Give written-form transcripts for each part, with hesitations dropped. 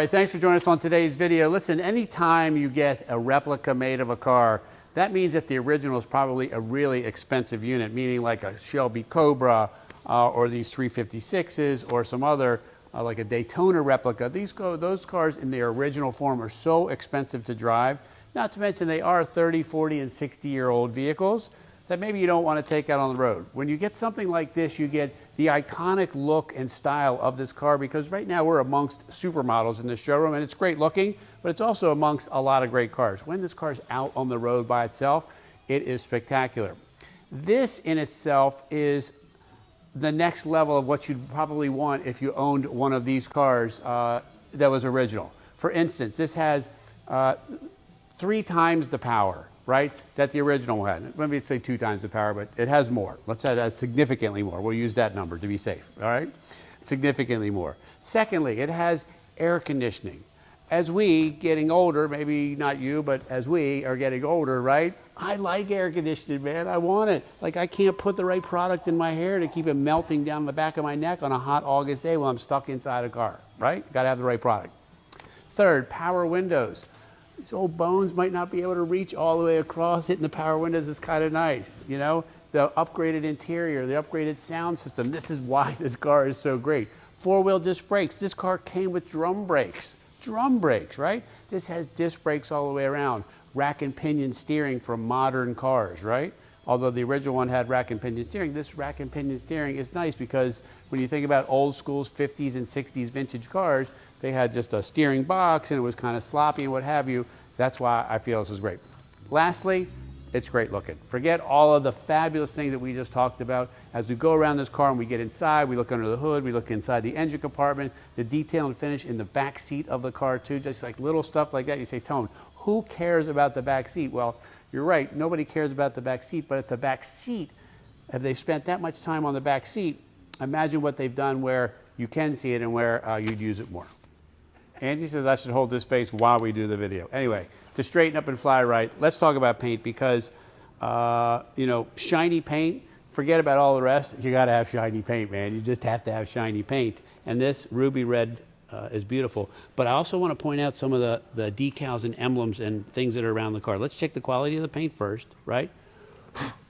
right, thanks for joining us on today's video. Listen, anytime you get a replica made of a car, that means that the original is probably a really expensive unit, meaning like a Shelby Cobra or these 356s or some other, like a Daytona replica. Those cars in their original form are so expensive to drive, not to mention they are 30, 40, and 60-year-old vehicles that maybe you don't want to take out on the road. When you get something like this, you get the iconic look and style of this car, because right now we're amongst supermodels in the showroom, and it's great looking, but it's also amongst a lot of great cars. When this car's out on the road by itself, it is spectacular. This in itself is the next level of what you'd probably want if you owned one of these cars that was original. For instance, this has 3 times the power, right, that the original had. Let me say 2 times the power, but it has more. Let's say it has significantly more. We'll use that number to be safe, all right? Significantly more. Secondly, it has air conditioning. As we, getting older, maybe not you, but as we are getting older, right, I like air conditioning, man. I want it. Like, I can't put the right product in my hair to keep it melting down the back of my neck on a hot August day while I'm stuck inside a car, right? Got to have the right product. Third, power windows. These old bones might not be able to reach all the way across. Hitting the power windows is kind of nice, you know? The upgraded interior, the upgraded sound system. This is why this car is so great. 4-wheel disc brakes. This car came with drum brakes. Drum brakes, right? This has disc brakes all the way around. Rack and pinion steering for modern cars, right? Although the original one had rack and pinion steering, this rack and pinion steering is nice because when you think about old school's 50s and 60s vintage cars, they had just a steering box and it was kind of sloppy and what have you. That's why I feel this is great. Lastly, it's great looking. Forget all of the fabulous things that we just talked about. As we go around this car and we get inside, we look under the hood, we look inside the engine compartment, the detail and finish in the back seat of the car too, just like little stuff like that. You say, Tone, who cares about the back seat? Well, you're right, nobody cares about the back seat, but at the back seat, if they spent that much time on the back seat, imagine what they've done where you can see it and where you'd use it more. Angie says I should hold this face while we do the video. Anyway, to straighten up and fly right, let's talk about paint because, you know, shiny paint, forget about all the rest. You got to have shiny paint, man. You just have to have shiny paint. And this ruby red is beautiful. But I also want to point out some of the decals and emblems and things that are around the car. Let's check the quality of the paint first, right?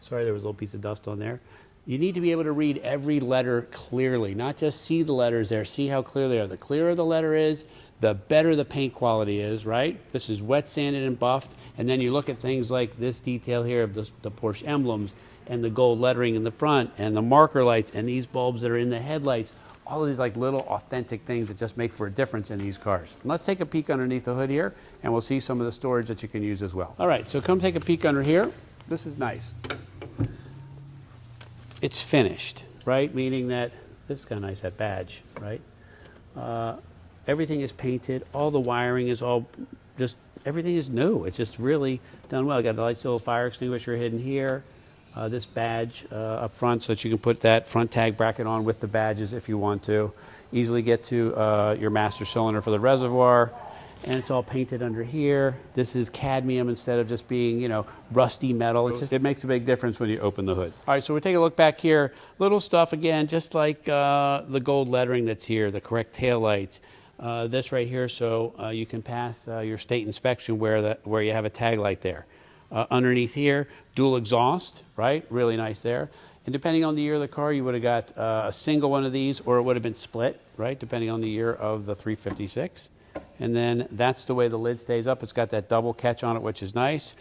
Sorry, there was a little piece of dust on there. You need to be able to read every letter clearly, not just see the letters there, see how clear they are. The clearer the letter is, the better the paint quality is, right? This is wet sanded and buffed, and then you look at things like this detail here of the Porsche emblems and the gold lettering in the front and the marker lights and these bulbs that are in the headlights, all of these like little authentic things that just make for a difference in these cars. And let's take a peek underneath the hood here, and we'll see some of the storage that you can use as well. All right, so come take a peek under here. This is nice. It's finished, right? Meaning that this is kind of nice, that badge, right? Everything is painted. All the wiring is all just, everything is new. It's just really done well. Got a nice little fire extinguisher hidden here. This badge up front so that you can put that front tag bracket on with the badges if you want to. Easily get to your master cylinder for the reservoir. And it's all painted under here. This is cadmium instead of just being, you know, rusty metal. It makes a big difference when you open the hood. All right, so we take a look back here. Little stuff again, just like the gold lettering that's here, the correct taillights. This right here, so you can pass your state inspection where you have a tag light there. Underneath here, dual exhaust, right? Really nice there. And depending on the year of the car, you would have got a single one of these, or it would have been split, right? Depending on the year of the 356. And then that's the way the lid stays up. It's got that double catch on it, which is nice.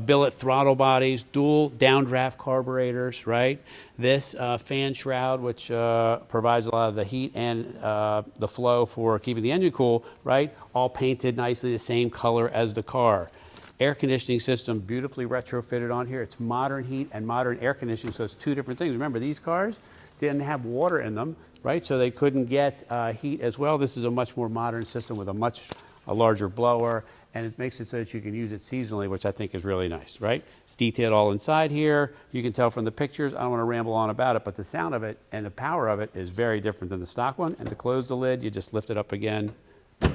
Billet throttle bodies, dual downdraft carburetors, right? This fan shroud, which provides a lot of the heat and the flow for keeping the engine cool, right? All painted nicely the same color as the car. Air conditioning system beautifully retrofitted on here. It's modern heat and modern air conditioning, so it's 2 different things. Remember, these cars didn't have water in them, right? So they couldn't get heat as well. This is a much more modern system with a larger blower, and it makes it so that you can use it seasonally, which I think is really nice, right? It's detailed all inside here. You can tell from the pictures. I don't want to ramble on about it, but the sound of it and the power of it is very different than the stock one. And to close the lid, you just lift it up again, and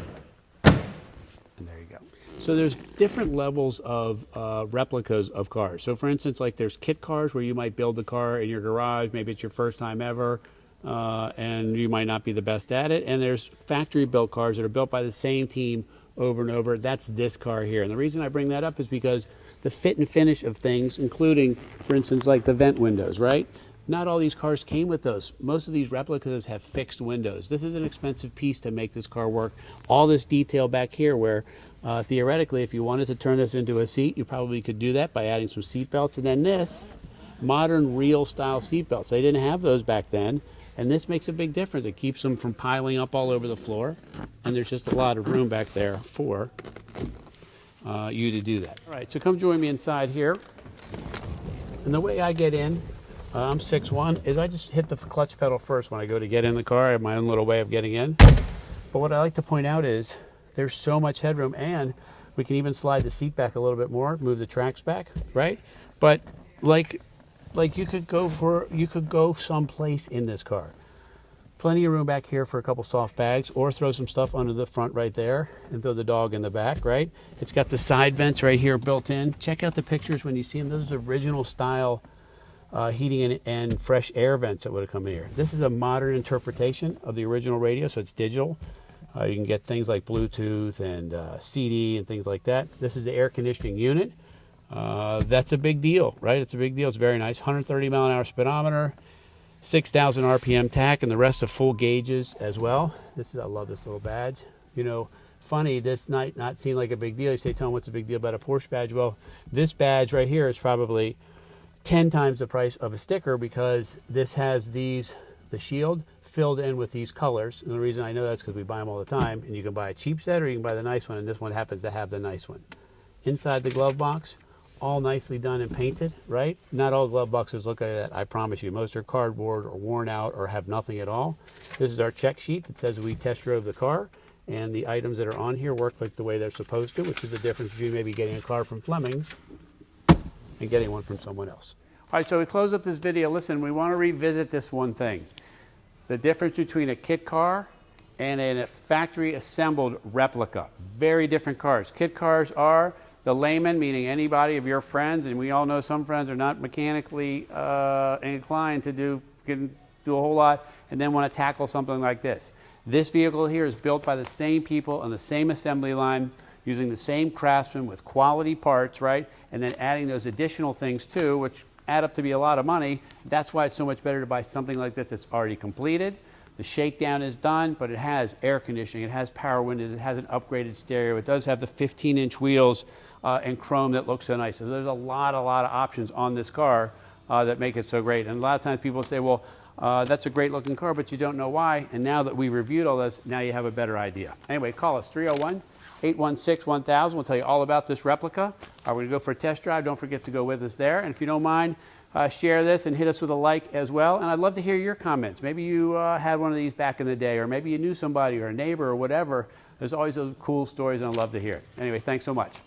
there you go. So there's different levels of replicas of cars. So for instance, like there's kit cars where you might build the car in your garage. Maybe it's your first time ever. and you might not be the best at it. And there's factory built cars that are built by the same team over and over. That's this car here. And the reason I bring that up is because the fit and finish of things, including, for instance, like the vent windows, right? Not all these cars came with those. Most of these replicas have fixed windows. This is an expensive piece to make this car work. All this detail back here where theoretically, if you wanted to turn this into a seat, you probably could do that by adding some seat belts. And then this, modern real style seat belts. They didn't have those back then. And this makes a big difference. It keeps them from piling up all over the floor. And there's just a lot of room back there for you to do that. All right, so come join me inside here. And the way I get in, I'm 6'1", is I just hit the clutch pedal first when I go to get in the car. I have my own little way of getting in. But what I like to point out is there's so much headroom, and we can even slide the seat back a little bit more, move the tracks back, right? But like you could go someplace in this car. Plenty of room back here for a couple soft bags, or throw some stuff under the front right there and throw the dog in the back, right? It's got the side vents right here built in. Check out the pictures when you see them. Those are original style heating and fresh air vents that would have come in here. This is a modern interpretation of the original radio, so it's digital. You can get things like Bluetooth and CD and things like that. This is the air conditioning unit. That's a big deal, right? It's a big deal. It's very nice. 130 mile an hour speedometer, 6,000 RPM tach, and the rest of full gauges as well. I love this little badge. You know, funny, this might not seem like a big deal. You say, Tom, what's the big deal about a Porsche badge? Well, this badge right here is probably 10 times the price of a sticker because this has the shield filled in with these colors. And the reason I know that's because we buy them all the time. And you can buy a cheap set or you can buy the nice one. And this one happens to have the nice one. Inside the glove box, all nicely done and painted, right? Not all glove boxes look like that, I promise you. Most are cardboard or worn out or have nothing at all. This is our check sheet that says we test drove the car. And the items that are on here work like the way they're supposed to, which is the difference between maybe getting a car from Fleming's and getting one from someone else. All right, so we close up this video. Listen, we want to revisit this one thing. The difference between a kit car and a factory assembled replica. Very different cars. Kit cars are the layman, meaning anybody of your friends, and we all know some friends are not mechanically inclined to do a whole lot and then want to tackle something like this. This vehicle here is built by the same people on the same assembly line, using the same craftsmen with quality parts, right? And then adding those additional things too, which add up to be a lot of money. That's why it's so much better to buy something like this that's already completed. The shakedown is done, but it has air conditioning, it has power windows, it has an upgraded stereo, it does have the 15-inch wheels and chrome that looks so nice. So there's a lot of options on this car that make it so great. And a lot of times people say, well, that's a great looking car, but you don't know why. And now that we've reviewed all this, now you have a better idea. Anyway, call us 301-816-1000. We'll tell you all about this replica. We're going to go for a test drive. Don't forget to go with us there. And if you don't mind, share this and hit us with a like as well. And I'd love to hear your comments. Maybe you had one of these back in the day, or maybe you knew somebody or a neighbor or whatever. There's always those cool stories, and I'd love to hear it. Anyway, thanks so much.